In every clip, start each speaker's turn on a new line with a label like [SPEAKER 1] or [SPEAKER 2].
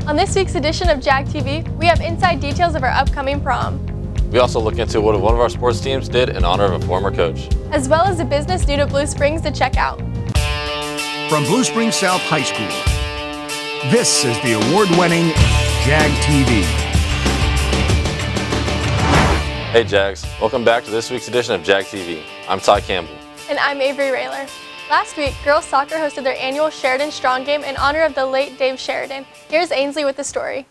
[SPEAKER 1] On this week's edition of Jag TV, we have inside details of our upcoming prom,
[SPEAKER 2] We also look into what one of our sports teams did in honor of a former coach,
[SPEAKER 1] as well as a business new to Blue Springs to check out.
[SPEAKER 3] From Blue Springs South High School, this is the award-winning Jag TV.
[SPEAKER 2] Hey Jags, welcome back to this week's edition of Jag TV. I'm Ty Campbell.
[SPEAKER 1] And I'm Avery Rayler. Last week, girls soccer hosted their annual Sheridan Strong Game in honor of the late Dave Sheridan. Here's Ainsley with the story.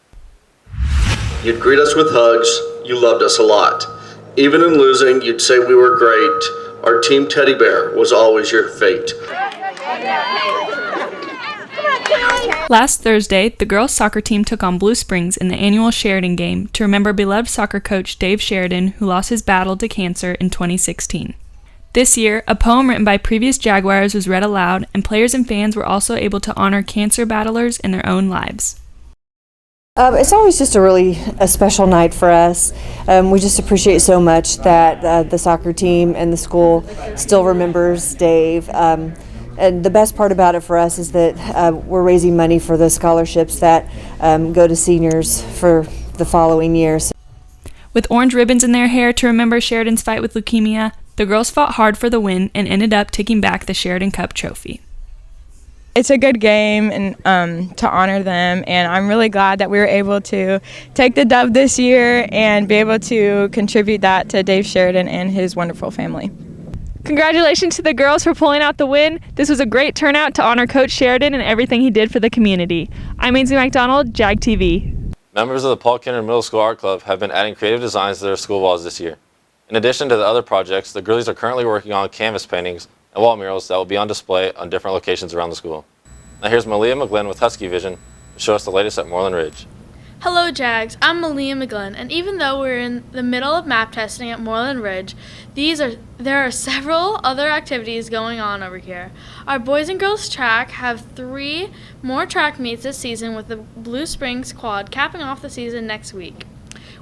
[SPEAKER 4] You'd greet us with hugs. You loved us a lot. Even in losing, you'd say we were great. Our team teddy bear was always your fate.
[SPEAKER 5] Last Thursday, the girls' soccer team took on Blue Springs in the annual Sheridan Game to remember beloved soccer coach Dave Sheridan, who lost his battle to cancer in 2016. This year, a poem written by previous Jaguars was read aloud, and players and fans were also able to honor cancer battlers in their own lives.
[SPEAKER 6] It's always just a special night for us. We just appreciate so much that the soccer team and the school still remembers Dave. And the best part about it for us is that we're raising money for the scholarships that go to seniors for the following years.
[SPEAKER 5] With orange ribbons in their hair to remember Sheridan's fight with leukemia, the girls fought hard for the win and ended up taking back the Sheridan Cup trophy.
[SPEAKER 7] It's a good game and to honor them, and I'm really glad that we were able to take the dub this year and be able to contribute that to Dave Sheridan and his wonderful family.
[SPEAKER 8] Congratulations to the girls for pulling out the win. This was a great turnout to honor Coach Sheridan and everything he did for the community. I'm Ainsley McDonald, Jag TV.
[SPEAKER 2] Members of the Paul Kenner Middle School Art Club have been adding creative designs to their school walls this year. In addition to the other projects, the girlies are currently working on canvas paintings and wall murals that will be on display on different locations around the school. Now here's Malia McGlynn with Husky Vision to show us the latest at Moreland Ridge.
[SPEAKER 9] Hello Jags, I'm Malia McGlynn, and even though we're in the middle of map testing at Moreland Ridge, there are several other activities going on over here. Our boys and girls track have 3 more track meets this season, with the Blue Springs Quad capping off the season next week.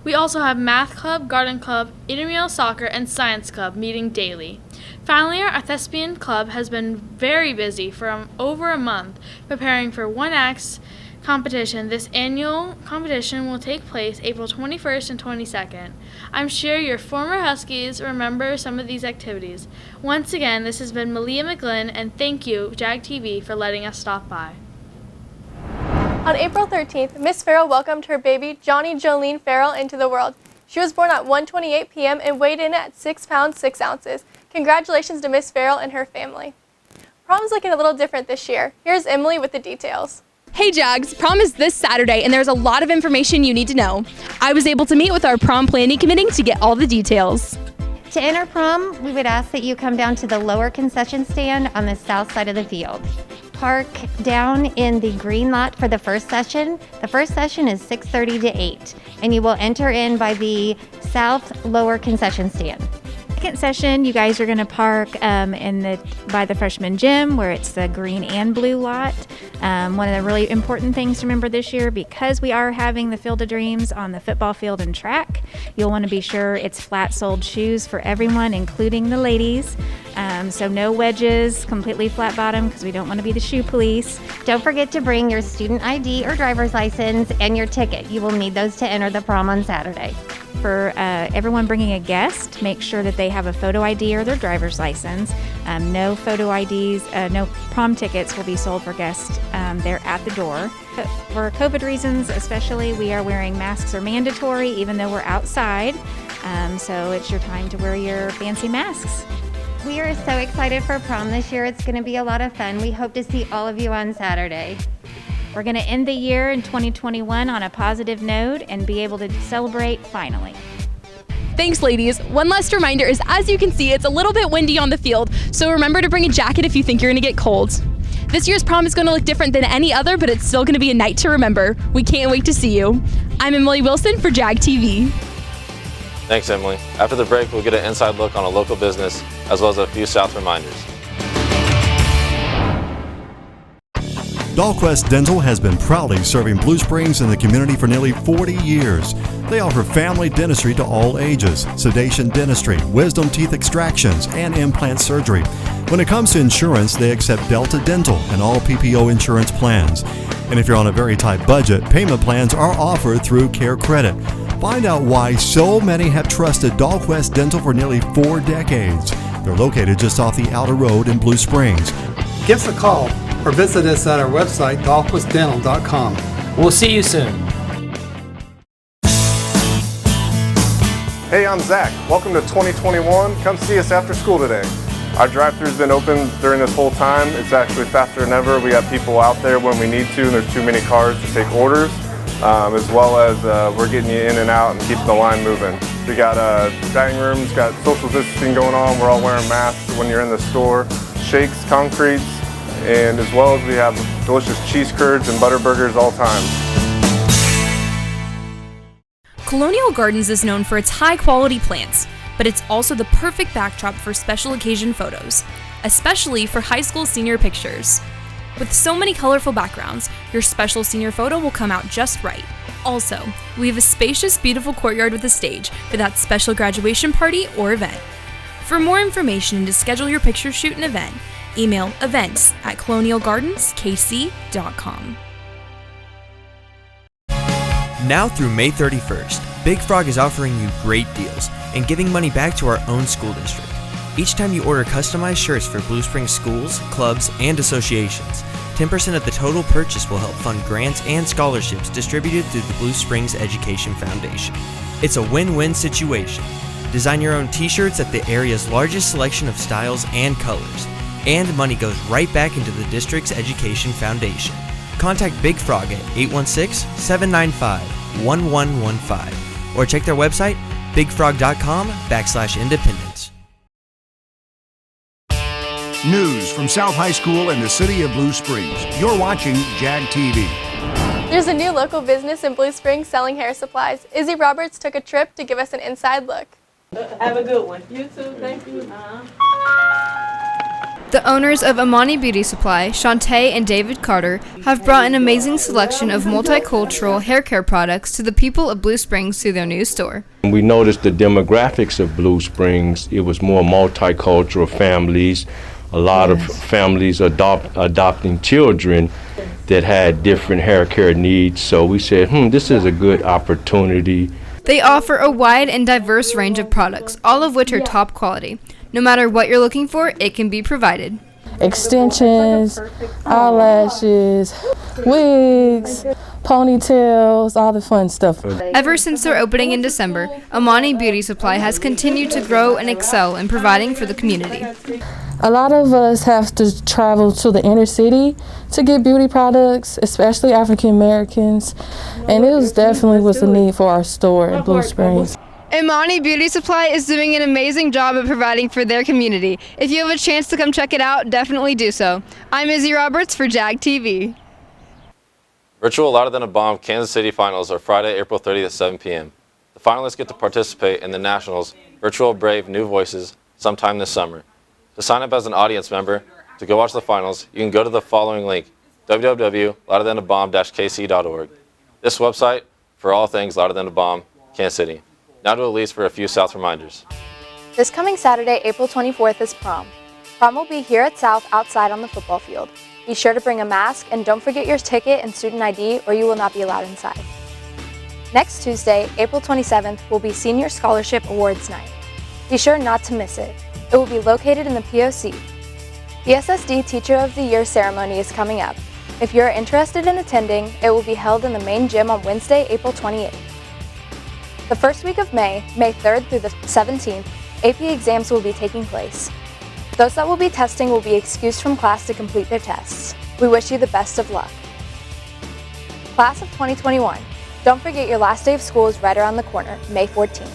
[SPEAKER 9] We also have Math Club, Garden Club, Intramural Soccer, and Science Club meeting daily. Finally, our Thespian Club has been very busy for over a month preparing for 1X competition. This annual competition will take place April 21st and 22nd. I'm sure your former Huskies remember some of these activities. Once again, this has been Malia McGlynn, and thank you, Jag TV, for letting us stop by.
[SPEAKER 1] On April 13th, Miss Farrell welcomed her baby, Johnny Jolene Farrell, into the world. She was born at 1:28 p.m. and weighed in at 6 pounds 6 ounces. Congratulations to Miss Farrell and her family. Prom's looking a little different this year. Here's Emily with the details.
[SPEAKER 10] Hey Jags, prom is this Saturday and there's a lot of information you need to know. I was able to meet with our prom planning committee to get all the details.
[SPEAKER 11] To enter prom, we would ask that you come down to the lower concession stand on the south side of the field. Park down in the green lot for the first session. The first session is 6:30 to 8, and you will enter in by the south lower concession stand.
[SPEAKER 12] Second session, you guys are going to park by the freshman gym, where it's the green and blue lot. One of the really important things to remember this year, because we are having the Field of Dreams on the football field and track, you'll want to be sure it's flat-soled shoes for everyone, including the ladies. So no wedges, completely flat bottom, because we don't want to be the shoe police.
[SPEAKER 11] Don't forget to bring your student ID or driver's license and your ticket. You will need those to enter the prom on Saturday.
[SPEAKER 12] For everyone bringing a guest, make sure that they have a photo ID or their driver's license. No photo IDs, no prom tickets will be sold for guests there at the door. For COVID reasons especially, we are wearing masks are mandatory even though we're outside. So it's your time to wear your fancy masks.
[SPEAKER 11] We are so excited for prom this year. It's going to be a lot of fun. We hope to see all of you on Saturday.
[SPEAKER 12] We're going to end the year in 2021 on a positive note and be able to celebrate finally.
[SPEAKER 10] Thanks, ladies. One last reminder is, as you can see, it's a little bit windy on the field, so remember to bring a jacket if you think you're going to get cold. This year's prom is going to look different than any other, but it's still going to be a night to remember. We can't wait to see you. I'm Emily Wilson for Jag TV.
[SPEAKER 2] Thanks, Emily. After the break, we'll get an inside look on a local business, as well as a few South reminders.
[SPEAKER 13] Dahlquist Dental has been proudly serving Blue Springs and the community for nearly 40 years. They offer family dentistry to all ages, sedation dentistry, wisdom teeth extractions, and implant surgery. When it comes to insurance, they accept Delta Dental and all PPO insurance plans. And if you're on a very tight budget, payment plans are offered through Care Credit. Find out why so many have trusted Dahlquist Dental for nearly 4 decades. They're located just off the outer road in Blue Springs.
[SPEAKER 14] Give us a call or visit us at our website, dahlquistdental.com.
[SPEAKER 15] We'll see you soon.
[SPEAKER 16] Hey, I'm Zach. Welcome to 2021. Come see us after school today. Our drive-thru's been open during this whole time. It's actually faster than ever. We got people out there when we need to, and there's too many cars to take orders. As well as we're getting you in and out and keeping the line moving. We got dining rooms, got social distancing going on. We're all wearing masks when you're in the store. Shakes, concretes, and as well as we have delicious cheese curds and butter burgers all time.
[SPEAKER 17] Colonial Gardens is known for its high-quality plants, but it's also the perfect backdrop for special occasion photos, especially for high school senior pictures. With so many colorful backgrounds, your special senior photo will come out just right. Also, we have a spacious, beautiful courtyard with a stage for that special graduation party or event. For more information and to schedule your picture shoot and event, email events@colonialgardenskc.com.
[SPEAKER 18] Now through May 31st, Big Frog is offering you great deals and giving money back to our own school district. Each time you order customized shirts for Blue Springs schools, clubs, and associations, 10% of the total purchase will help fund grants and scholarships distributed through the Blue Springs Education Foundation. It's a win-win situation. Design your own t-shirts at the area's largest selection of styles and colors, and money goes right back into the district's Education Foundation. Contact Big Frog at 816-795-1115 or check their website bigfrog.com/independence.
[SPEAKER 3] News from South High School and the city of Blue Springs. You're watching Jag TV.
[SPEAKER 1] There's a new local business in Blue Springs selling hair supplies. Izzy Roberts took a trip to give us an inside look.
[SPEAKER 19] Have a good one. You too. Thank you.
[SPEAKER 20] The owners of Amani Beauty Supply, Shantae and David Carter, have brought an amazing selection of multicultural hair care products to the people of Blue Springs through their new store.
[SPEAKER 21] We noticed the demographics of Blue Springs. It was more multicultural families, a lot of families adopting children that had different hair care needs. So we said, this is a good opportunity.
[SPEAKER 20] They offer a wide and diverse range of products, all of which are top quality. No matter what you're looking for, it can be provided.
[SPEAKER 22] Extensions, eyelashes, wigs, ponytails, all the fun stuff.
[SPEAKER 20] Ever since their opening in December, Amani Beauty Supply has continued to grow and excel in providing for the community.
[SPEAKER 22] A lot of us have to travel to the inner city to get beauty products, especially African Americans, and it was a need for our store in Blue Springs.
[SPEAKER 20] Amani Beauty Supply is doing an amazing job of providing for their community. If you have a chance to come check it out, definitely do so. I'm Izzy Roberts for Jag TV.
[SPEAKER 2] Virtual Louder Than a Bomb Kansas City Finals are Friday, April 30th at 7 p.m. The finalists get to participate in the Nationals Virtual Brave New Voices sometime this summer. To sign up as an audience member to go watch the finals, you can go to the following link, www.louderthanabomb-kc.org. This website for all things Louder Than a Bomb, Kansas City. Now to Elise for a few South reminders.
[SPEAKER 23] This coming Saturday, April 24th is Prom. Prom will be here at South outside on the football field. Be sure to bring a mask and don't forget your ticket and student ID or you will not be allowed inside. Next Tuesday, April 27th, will be Senior Scholarship Awards Night. Be sure not to miss it. It will be located in the POC. The SSD Teacher of the Year ceremony is coming up. If you're interested in attending, it will be held in the main gym on Wednesday, April 28th. The first week of May, May 3rd through the 17th, AP exams will be taking place. Those that will be testing will be excused from class to complete their tests. We wish you the best of luck. Class of 2021, don't forget your last day of school is right around the corner, May 14th.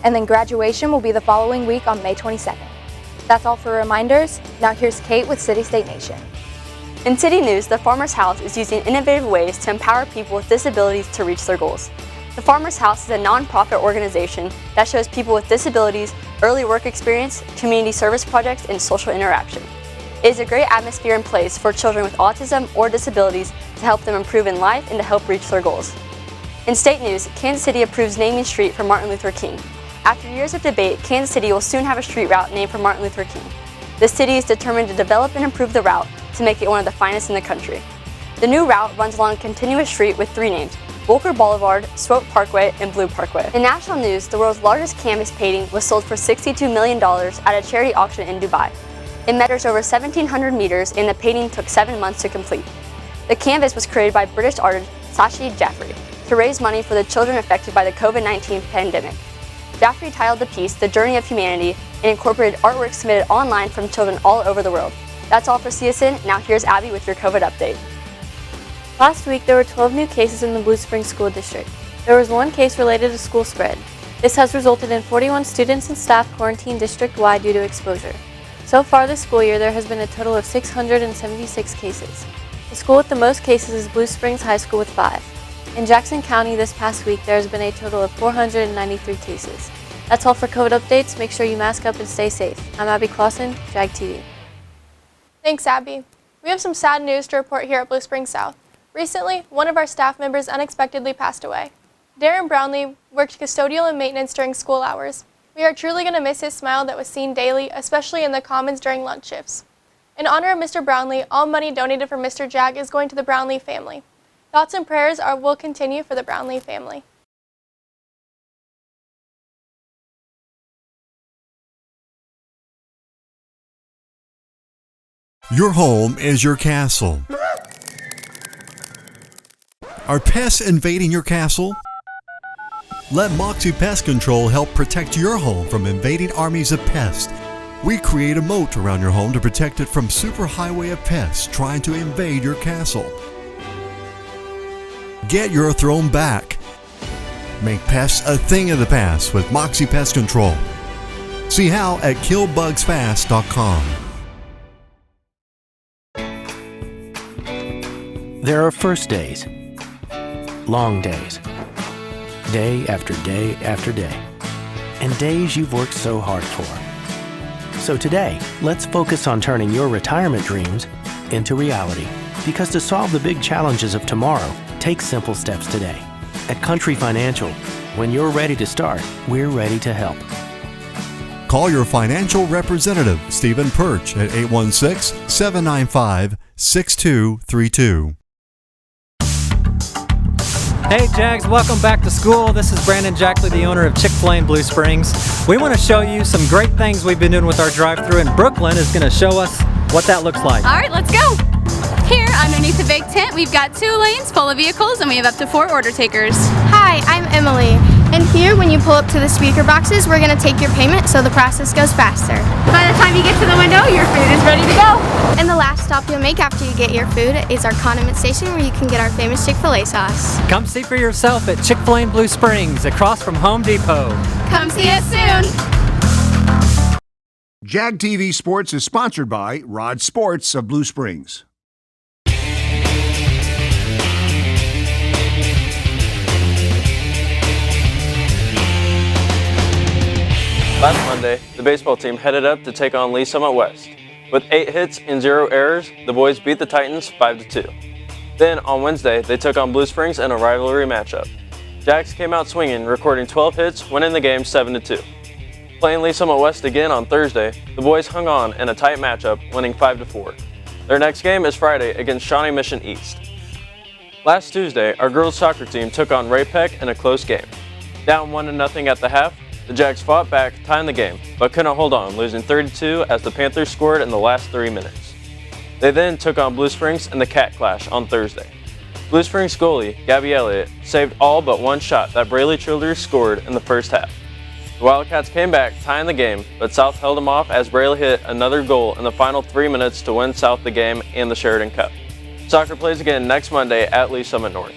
[SPEAKER 23] And then graduation will be the following week on May 22nd. That's all for reminders. Now here's Kate with City State Nation.
[SPEAKER 24] In City News, the Farmer's House is using innovative ways to empower people with disabilities to reach their goals. The Farmer's House is a non-profit organization that shows people with disabilities early work experience, community service projects, and social interaction. It is a great atmosphere and place for children with autism or disabilities to help them improve in life and to help reach their goals. In state news, Kansas City approves naming street for Martin Luther King. After years of debate, Kansas City will soon have a street route named for Martin Luther King. The city is determined to develop and improve the route to make it one of the finest in the country. The new route runs along a continuous street with 3 names: Volker Boulevard, Swope Parkway, and Blue Parkway. In national news, the world's largest canvas painting was sold for $62 million at a charity auction in Dubai. It measures over 1,700 meters and the painting took 7 months to complete. The canvas was created by British artist Sashi Jaffrey to raise money for the children affected by the COVID-19 pandemic. Jaffrey titled the piece The Journey of Humanity and incorporated artwork submitted online from children all over the world. That's all for CSN. Now here's Abby with your COVID update.
[SPEAKER 1] Last week, there were 12 new cases in the Blue Springs School District. There was 1 case related to school spread. This has resulted in 41 students and staff quarantined district-wide due to exposure. So far this school year, there has been a total of 676 cases. The school with the most cases is Blue Springs High School with 5. In Jackson County this past week, there has been a total of 493 cases. That's all for COVID updates. Make sure you mask up and stay safe. I'm Abby Clausen, Jag TV. Thanks, Abby. We have some sad news to report here at Blue Springs South. Recently, one of our staff members unexpectedly passed away. Darren Brownlee worked custodial and maintenance during school hours. We are truly going to miss his smile that was seen daily, especially in the commons during lunch shifts. In honor of Mr. Brownlee, all money donated from Mr. Jag is going to the Brownlee family. Thoughts and prayers will continue for the Brownlee family.
[SPEAKER 13] Your home is your castle. Are pests invading your castle? Let Moxie Pest Control help protect your home from invading armies of pests. We create a moat around your home to protect it from superhighway of pests trying to invade your castle. Get your throne back. Make pests a thing of the past with Moxie Pest Control. See how at killbugsfast.com.
[SPEAKER 4] There are first days. Long days, day after day after day, and days you've worked so hard for. So today, let's focus on turning your retirement dreams into reality. Because to solve the big challenges of tomorrow, take simple steps today. At Country Financial, when you're ready to start, we're ready to help.
[SPEAKER 13] Call your financial representative, Stephen Perch, at 816-795-6232.
[SPEAKER 5] Hey Jags, welcome back to school. This is Brandon Jackley, the owner of Chick-fil-A in Blue Springs. We want to show you some great things we've been doing with our drive-thru, and Brooklyn is going to show us what that looks like.
[SPEAKER 6] All right, let's go. Here, underneath the big tent, we've got 2 lanes full of vehicles, and we have up to 4 order takers.
[SPEAKER 15] Hi, I'm Emily. And here, when you pull up to the speaker boxes, we're going to take your payment so the process goes faster.
[SPEAKER 6] By the time you get to the window, your food is ready to go.
[SPEAKER 15] And the last stop you'll make after you get your food is our condiment station where you can get our famous Chick-fil-A sauce.
[SPEAKER 5] Come see for yourself at Chick-fil-A in Blue Springs, across from Home Depot.
[SPEAKER 6] Come see us soon.
[SPEAKER 3] Jag TV Sports is sponsored by Rod Sports of Blue Springs.
[SPEAKER 25] Last Monday, the baseball team headed up to take on Lee Summit West. With 8 hits and 0 errors, the boys beat the Titans 5-2. Then, on Wednesday, they took on Blue Springs in a rivalry matchup. Jags came out swinging, recording 12 hits, winning the game 7-2. Playing Lee Summit West again on Thursday, the boys hung on in a tight matchup, winning 5-4. Their next game is Friday against Shawnee Mission East. Last Tuesday, our girls soccer team took on Ray Peck in a close game. Down 1-0 at the half, the Jags fought back, tying the game, but couldn't hold on, losing 32 as the Panthers scored in the last 3 minutes. They then took on Blue Springs in the Cat Clash on Thursday. Blue Springs goalie, Gabby Elliott, saved all but one shot that Braley Childers scored in the first half. The Wildcats came back, tying the game, but South held them off as Braley hit another goal in the final 3 minutes to win South the game and the Sheridan Cup. Soccer plays again next Monday at Lee Summit North.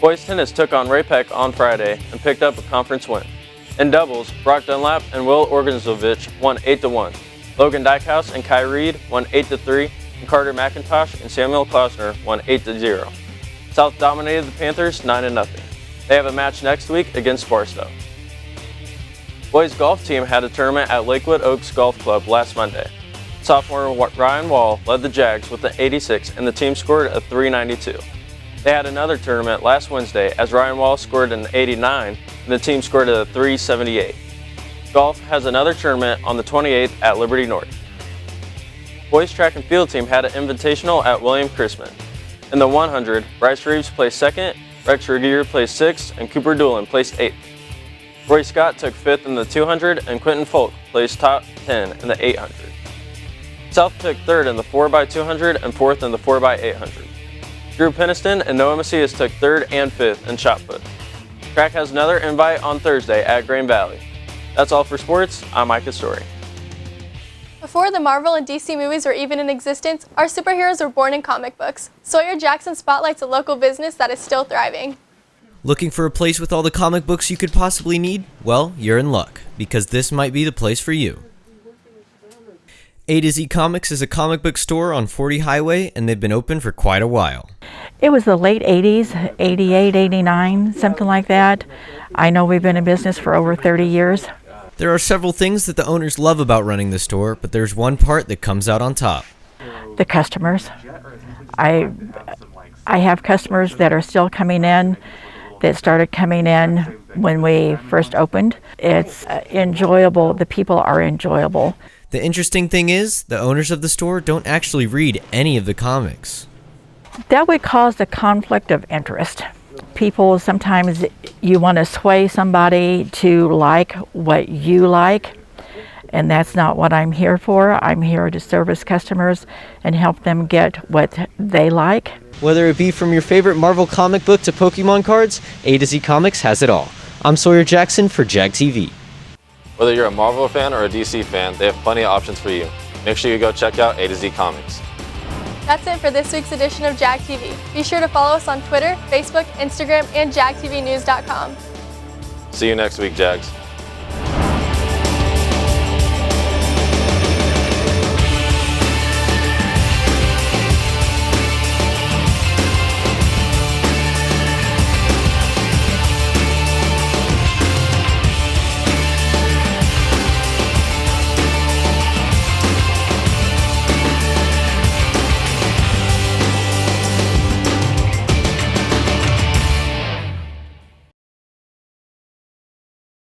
[SPEAKER 25] Boys tennis took on Ray Peck on Friday and picked up a conference win. In doubles, Brock Dunlap and Will Organizovich won 8-1. Logan Dykehouse and Kai Reed won 8-3, and Carter McIntosh and Samuel Klausner won 8-0. South dominated the Panthers 9-0. They have a match next week against Barstow. Boys golf team had a tournament at Lakewood Oaks Golf Club last Monday. Sophomore Ryan Wall led the Jags with an 86 and the team scored a 392. They had another tournament last Wednesday as Ryan Wall scored an 89 and the team scored a 378. Golf has another tournament on the 28th at Liberty North. Boys track and field team had an invitational at William Chrisman. In the 100, Bryce Reeves placed 2nd, Rex Regier placed 6th, and Cooper Doolin placed 8th. Roy Scott took 5th in the 200, and Quentin Folk placed top 10 in the 800. South took 3rd in the 4x200 and 4th in the 4x800. Drew Peniston and Noah Macias took 3rd and 5th in shot put. Track has another invite on Thursday at Green Valley. That's all for sports. I'm Micah Story.
[SPEAKER 1] Before the Marvel and DC movies were even in existence, our superheroes were born in comic books. Sawyer Jackson spotlights a local business that is still thriving.
[SPEAKER 7] Looking for a place with all the comic books you could possibly need? Well, you're in luck, because this might be the place for you. A to Z Comics is a comic book store on 40 Highway, and they've been open for quite a while.
[SPEAKER 8] It was the late 80s, 88, 89, something like that. I know we've been in business for over 30 years.
[SPEAKER 7] There are several things that the owners love about running the store, but there's one part that comes out on top.
[SPEAKER 8] The customers. I have customers that are still coming in, that started coming in when we first opened. It's enjoyable. The people are enjoyable.
[SPEAKER 7] The interesting thing is, the owners of the store don't actually read any of the comics.
[SPEAKER 8] That would cause a conflict of interest. People, sometimes you want to sway somebody to like what you like, and that's not what I'm here for. I'm here to service customers and help them get what they like.
[SPEAKER 7] Whether it be from your favorite Marvel comic book to Pokemon cards, A to Z Comics has it all. I'm Sawyer Jackson for Jag TV.
[SPEAKER 2] Whether you're a Marvel fan or a DC fan, they have plenty of options for you. Make sure you go check out A to Z Comics.
[SPEAKER 1] That's it for this week's edition of Jag TV. Be sure to follow us on Twitter, Facebook, Instagram, and jagtvnews.com.
[SPEAKER 2] See you next week, Jags.